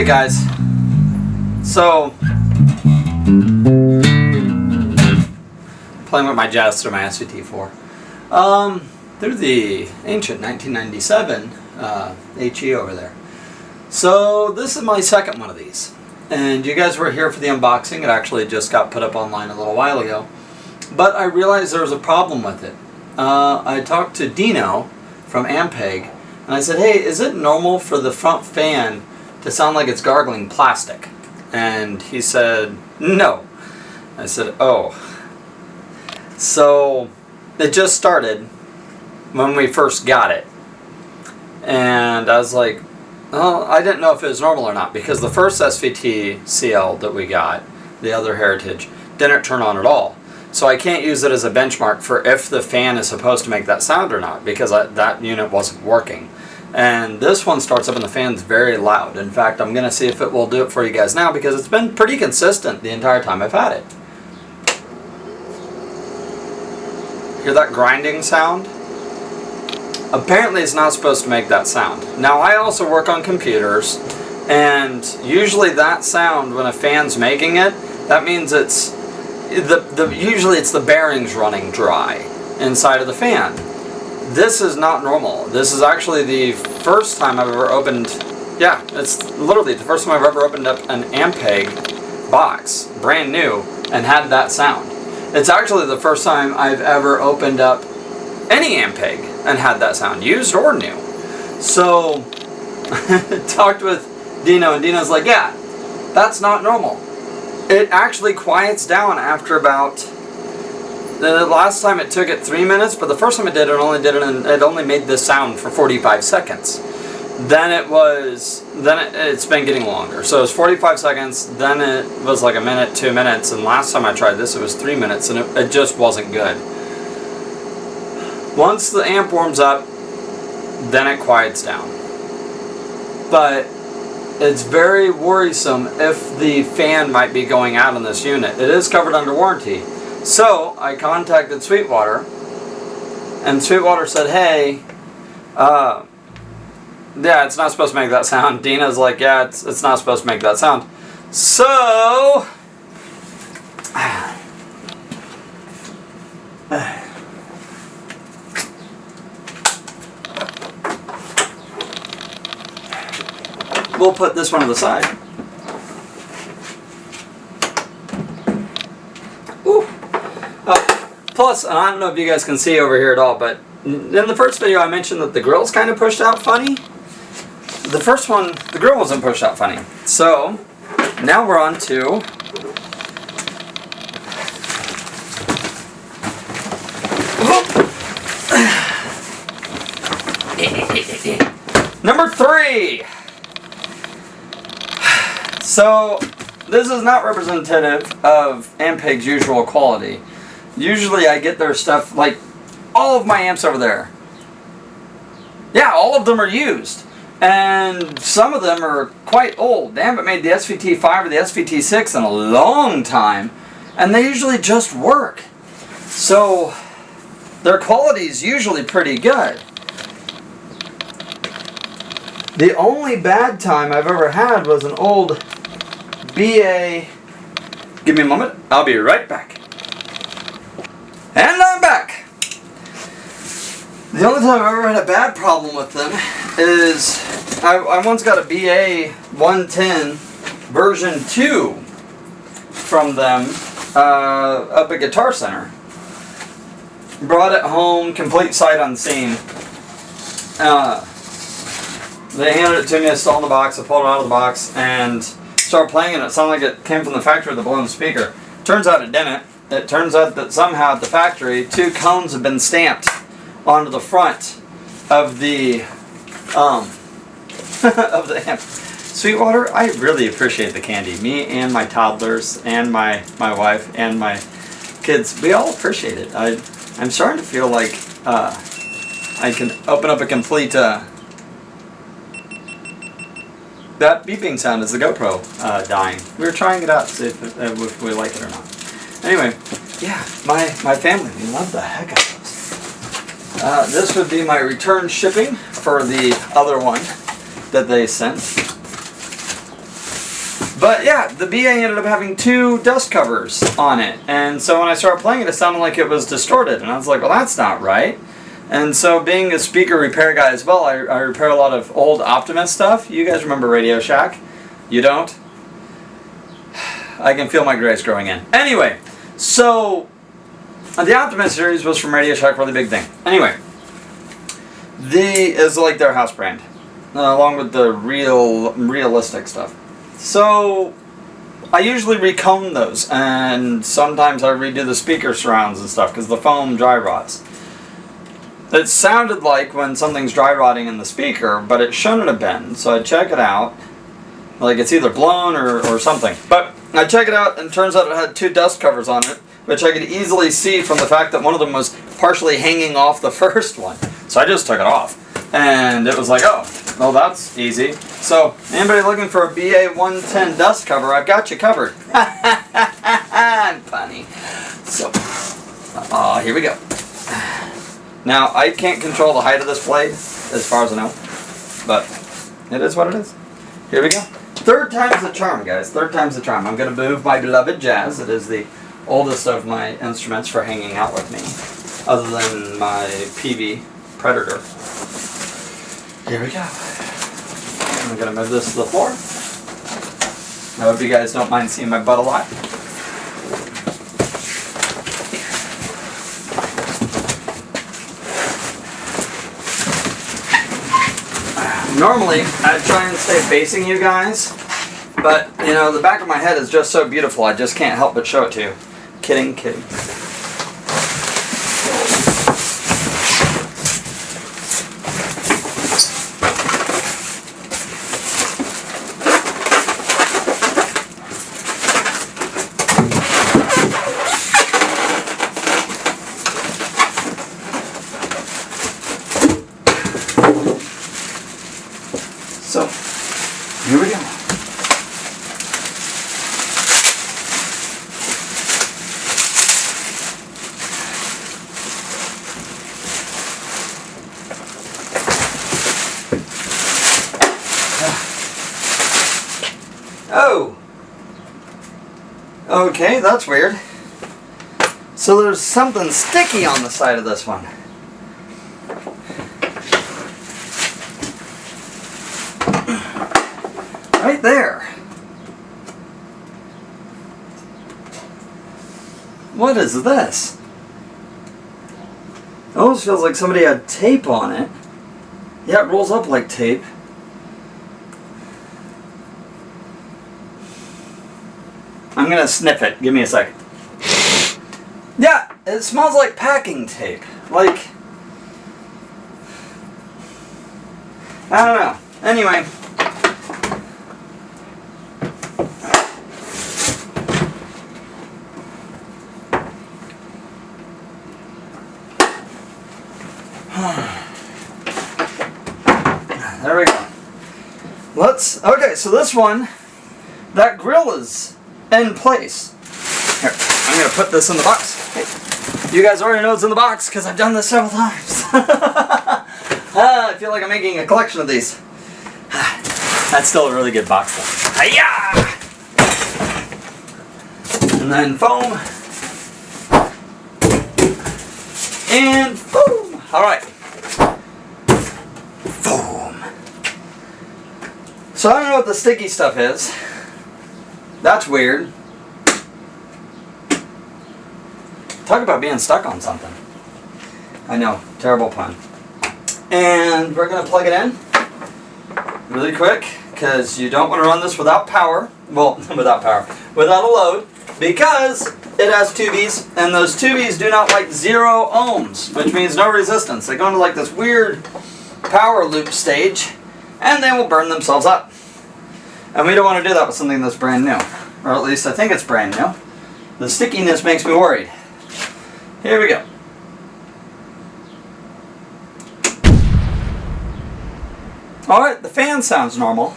Hey guys, so playing with my jazz through my SVT-4 through the ancient 1997 HE over there. So this is my second one of these, and you guys were here for the unboxing. It actually just got put up online a little while ago, but I realized there was a problem with it. I talked to Dino from Ampeg, and I said, hey, is it normal for the front fan to sound like it's gargling plastic? And he said, no. I said, oh. So it just started when we first got it. And I was like, well, I didn't know if it was normal or not, because the first SVT-CL that we got, the other Heritage, didn't turn on at all. So I can't use it as a benchmark for if the fan is supposed to make that sound or not, because that unit wasn't working. And this one starts up and the fan's very loud. In fact, I'm going to see if it will do it for you guys now, because it's been pretty consistent the entire time I've had it. Hear that grinding sound? Apparently it's not supposed to make that sound. Now, I also work on computers, and usually that sound, when a fan's making it, that means it's usually it's the bearings running dry inside of the fan. This is not normal. This is actually the first time I've ever opened, yeah, it's literally the first time I've ever opened up an Ampeg box, brand new, and had that sound. It's actually the first time I've ever opened up any Ampeg and had that sound, used or new. So, talked with Dino, and Dino's like, yeah, that's not normal. It actually quiets down after about, the last time it took it 3 minutes, but the first time it did it, it only made this sound for 45 seconds. Then it's been getting longer. So it was 45 seconds, then it was like a minute, 2 minutes, and last time I tried this it was 3 minutes, and it just wasn't good. Once the amp warms up, then it quiets down. But it's very worrisome if the fan might be going out on this unit. It is covered under warranty. So I contacted Sweetwater, and Sweetwater said, hey, yeah, it's not supposed to make that sound. Dina's like, yeah, it's not supposed to make that sound. So we'll put this one to the side. Ooh. Plus, and I don't know if you guys can see over here at all, but in the first video I mentioned that the grill's kind of pushed out funny. The first one, the grill wasn't pushed out funny. So, now we're on to number 3. So, this is not representative of Ampeg's usual quality. Usually I get their stuff, like all of my amps over there. Yeah, all of them are used. And some of them are quite old. They haven't made the SVT-5 or the SVT-6 in a long time. And they usually just work. So, their quality is usually pretty good. The only bad time I've ever had was an old BA. Give me a moment. I'll be right back. And I'm back. The only time I've ever had a bad problem with them is I once got a BA 110 version 2 from them up at Guitar Center. Brought it home, complete sight unseen. They handed it to me, I installed in the box, I pulled it out of the box, and started playing, and it sounded like it came from the factory with the blown speaker. Turns out it didn't. It turns out that somehow at the factory, 2 cones have been stamped onto the front of the of the amp. Sweetwater, I really appreciate the candy. Me and my toddlers and my wife and my kids, we all appreciate it. I'm starting to feel like I can open up a complete that beeping sound is the GoPro dying. We were trying it out to see if we like it or not. Anyway, yeah, my family, we love the heck out of this. This would be my return shipping for the other one that they sent. But yeah, the BA ended up having 2 dust covers on it. And so when I started playing it, it sounded like it was distorted. And I was like, well, that's not right. And so being a speaker repair guy as well, I repair a lot of old Optimus stuff. You guys remember Radio Shack? You don't? I can feel my grace growing in. Anyway, so the Optimus series was from Radio Shack, really big thing. Anyway, is like their house brand, along with the realistic stuff. So I usually recone those, and sometimes I redo the speaker surrounds and stuff because the foam dry rots. It sounded like when something's dry rotting in the speaker, but it shouldn't have been. So I check it out, like it's either blown or something. But I check it out, and it turns out it had 2 dust covers on it, which I could easily see from the fact that one of them was partially hanging off the first one. So I just took it off, and it was like, oh, well, that's easy. So anybody looking for a BA-110 dust cover, I've got you covered. I'm funny. So, here we go. Now, I can't control the height of this blade, as far as I know, but it is what it is. Here we go. 3rd time's the charm, guys. 3rd time's the charm. I'm going to move my beloved Jazz. It is the oldest of my instruments for hanging out with me, other than my PV Predator. Here we go. I'm going to move this to the floor. I hope you guys don't mind seeing my butt a lot. Normally, I try and stay facing you guys, but, you know, the back of my head is just so beautiful, I just can't help but show it to you. Kidding, kidding. So, here we go. Oh! Okay, that's weird. So there's something sticky on the side of this one. Right there. What is this? It almost feels like somebody had tape on it. Yeah, it rolls up like tape. I'm gonna sniff it. Give me a second. Yeah, it smells like packing tape. Like, I don't know. Anyway. There we go. Okay, so this one, that grill is in place. Here, I'm going to put this in the box. Hey, you guys already know it's in the box because I've done this several times. I feel like I'm making a collection of these. That's still a really good box though. Hi-ya! And then foam. And foam. Alright. Foam. So I don't know what the sticky stuff is. That's weird. Talk about being stuck on something. I know, terrible pun. And we're going to plug it in really quick because you don't want to run this without power. Well, without a load, because it has 2Bs, and those 2Bs do not like 0 ohms, which means no resistance. They go into like this weird power loop stage, and they will burn themselves up. And we don't want to do that with something that's brand new. Or at least I think it's brand new. The stickiness makes me worried. Here we go. Alright, the fan sounds normal.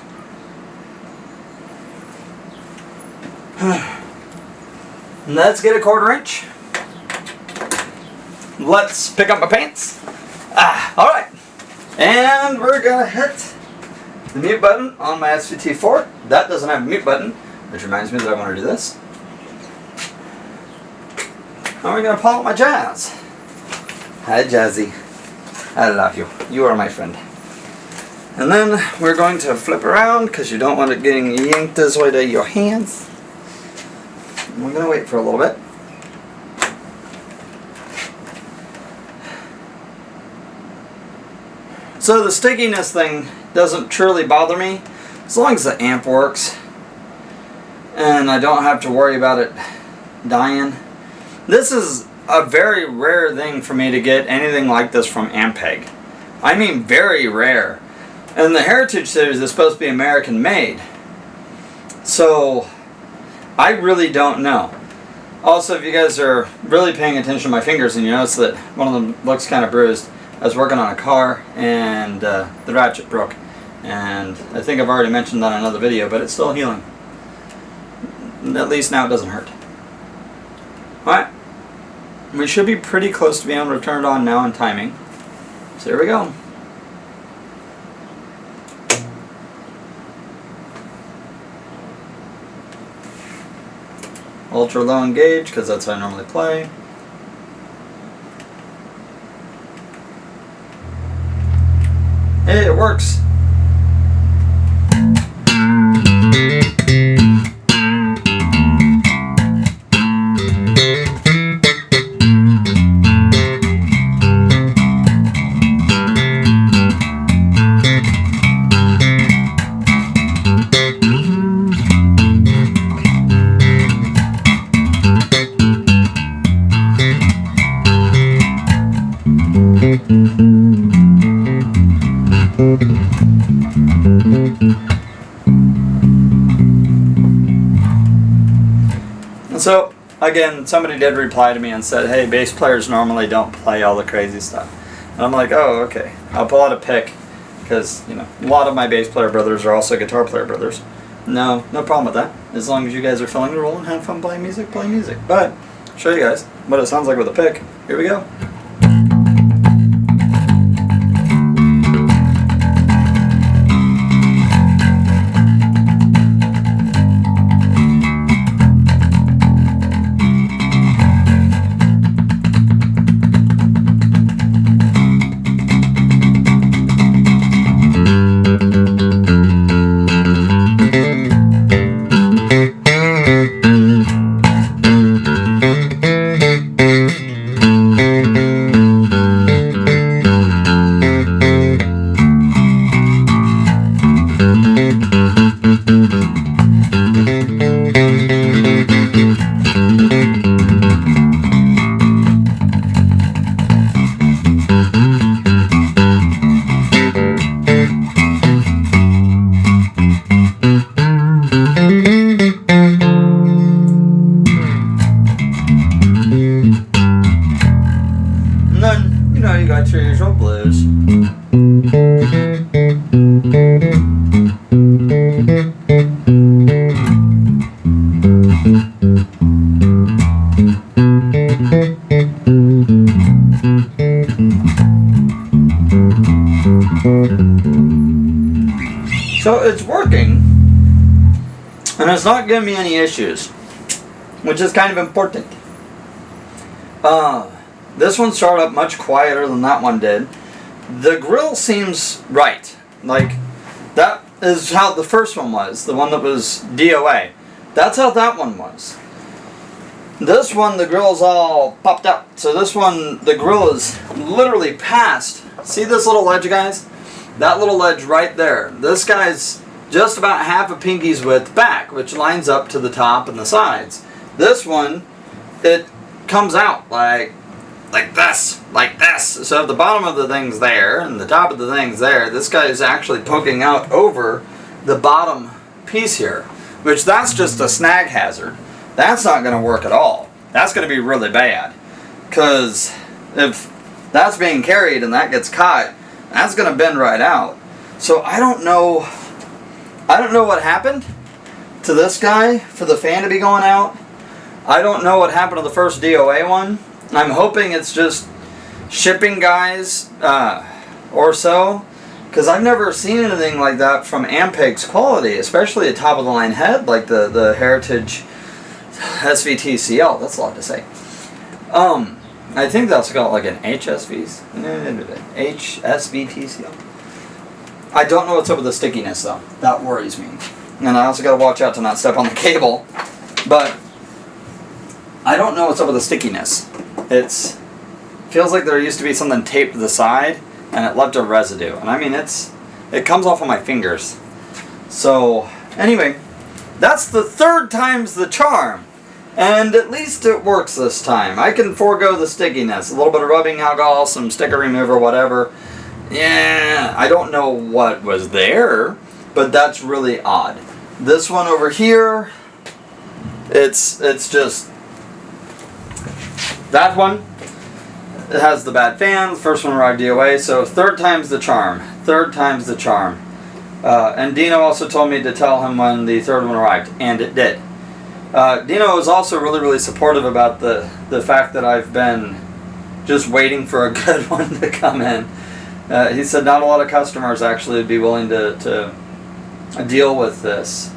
Let's get a 1/4 inch. Let's pick up my pants. Alright. And we're gonna hit the mute button on my SVT-4. That doesn't have a mute button. Which reminds me that I want to do this. Now we're going to pull out my Jazz. Hi, Jazzy. I love you. You are my friend. And then we're going to flip around because you don't want it getting yanked this way to your hands. And we're going to wait for a little bit. So the stickiness thing doesn't truly bother me as long as the amp works and I don't have to worry about it dying. This is a very rare thing for me to get anything like this from Ampeg. I mean very rare. And the Heritage Series is supposed to be American made. So I really don't know. Also, if you guys are really paying attention to my fingers and you notice that one of them looks kind of bruised, I was working on a car and the ratchet broke. And I think I've already mentioned that in another video, but it's still healing. At least now it doesn't hurt. Alright. We should be pretty close to being able to turn it on now in timing. So here we go. Ultra low engage, because that's how I normally play. Hey, it works. So, again, somebody did reply to me and said, hey, bass players normally don't play all the crazy stuff. And I'm like, oh, okay. I'll pull out a pick, because, you know, a lot of my bass player brothers are also guitar player brothers. No problem with that. As long as you guys are filling the role and have fun playing music, play music. But, I'll show you guys what it sounds like with a pick. Here we go. You got your usual blues. So it's working, and it's not giving me any issues, which is kind of important. This one started up much quieter than that one did. The grill seems right. Like, that is how the first one was. The one that was DOA. That's how that one was. This one, the grill's all popped out. So this one, the grill is literally past. See this little ledge, guys? That little ledge right there. This guy's just about half a pinky's width back, which lines up to the top and the sides. This one, it comes out like this, like this. So if the bottom of the thing's there and the top of the thing's there, this guy is actually poking out over the bottom piece here, which that's just a snag hazard. That's not going to work at all. That's going to be really bad, because if that's being carried and that gets caught, that's going to bend right out. So I don't know what happened to this guy for the fan to be going out. I don't know what happened to the first DOA one. I'm hoping it's just shipping guys or so, Because I've never seen anything like that from Ampeg's quality, especially a top-of-the-line head like the Heritage SVT-CL. That's a lot to say. I think that's got like an HSVT-CL. I don't know what's up with the stickiness though. That worries me. And I also got to watch out to not step on the cable. But I don't know what's up with the stickiness. It feels like there used to be something taped to the side and it left a residue. And I mean, it comes off of my fingers. So anyway, that's the third time's the charm. And at least it works this time. I can forego the stickiness. A little bit of rubbing alcohol, some sticker remover, whatever. Yeah, I don't know what was there, but that's really odd. This one over here, it's just that one. It has the bad fan. The first one arrived DOA, so third time's the charm. Third time's the charm. And Dino also told me to tell him when the third one arrived, and it did. Dino was also really supportive about the fact that I've been just waiting for a good one to come in. He said not a lot of customers actually would be willing to deal with this,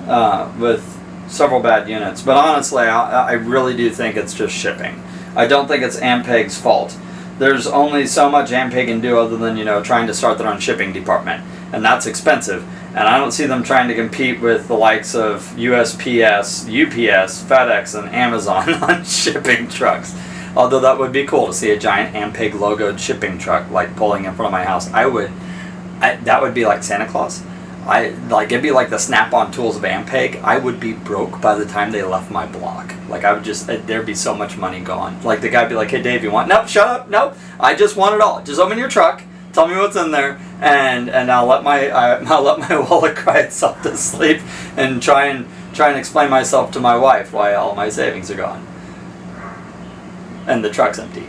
with several bad units. But honestly, I really do think it's just shipping. I don't think it's Ampeg's fault. There's only so much Ampeg can do other than, trying to start their own shipping department. And that's expensive. And I don't see them trying to compete with the likes of USPS, UPS, FedEx, and Amazon on shipping trucks. Although that would be cool to see a giant Ampeg logoed shipping truck like pulling in front of my house. That would be like Santa Claus. It'd be like the snap-on tools of Ampeg. I would be broke by the time they left my block. Like there'd be so much money gone. Like the guy'd be like, "Hey Dave, you want?" "Nope, shut up, nope. I just want it all. Just open your truck, tell me what's in there, and I'll let my wallet cry itself to sleep and try and explain myself to my wife why all my savings are gone and the truck's empty."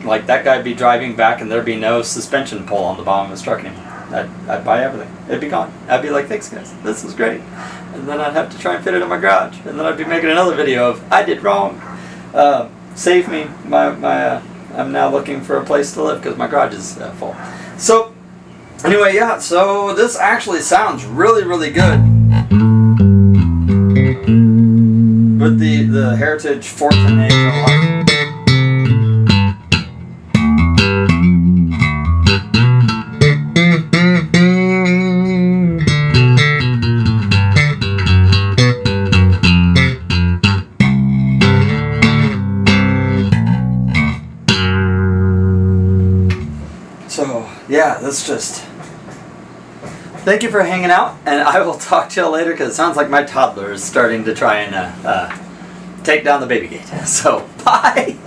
Like that guy'd be driving back and there'd be no suspension pull on the bottom of his truck anymore. I'd buy everything. It'd be gone. I'd be like, "Thanks guys, this is great." And then I'd have to try and fit it in my garage. And then I'd be making another video of, "I did wrong. Save me. I'm now looking for a place to live because my garage is full." So, anyway, yeah, so this actually sounds really good. With the Heritage 4th and 8th. So, yeah, that's just... Thank you for hanging out, and I will talk to you later because it sounds like my toddler is starting to try and take down the baby gate. So, bye!